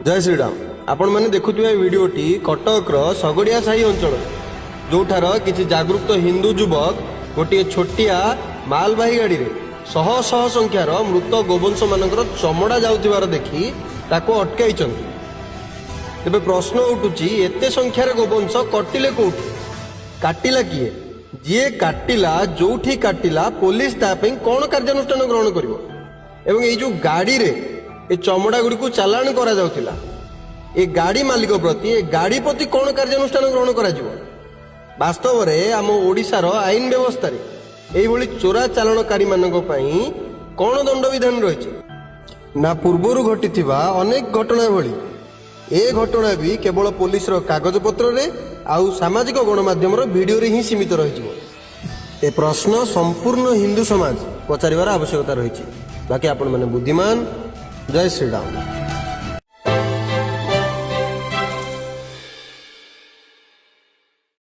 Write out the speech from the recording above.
जय श्रीराम। आपण मैंने देखुवा भिडटी कटकर सगड़िया साही अंचल जोठार किसी जागरूक हिंदू युवक गोटे छोटिया मालबाही गाड़ी रे शह शह संख्यार मृत गोवंश मानकर चमड़ा जाउथिबार देखि ताको अटकाइछन्ति। तेबे प्रश्न उठुची एते संख्यार गोवंश कटिले कोठी, काटिला किए, जी काटिला जोठी काटिला पुलिस तापई कौन कार्यानुष्ठान ग्रहण करिवो एवं ये जो गाड़ी रे ए चमड़ा गुड़ी को चालाण करा जाउथिला ए गाड़ी मालिक प्रति ए गाड़ी प्रति कौन कार्यानुष्ठान ग्रहण करा जिवो। वास्तव में आम ओडिशार आईन व्यवस्था रे एभली चोरा चालाणकारी मानक पई कौन दंड विधान रही ना पूर्वर घटिथिबा अनेक घटना भली ए घटना भी केवल पुलिस रो कागज पत्र रे आउ सामाजिक गणमाध्यम वीडियो रे ही सीमित रही। ए प्रश्न संपूर्ण हिंदू समाज पचारिबार आवश्यकता रही। बाकी आपण माने बुद्धिमान। जय श्रीराम।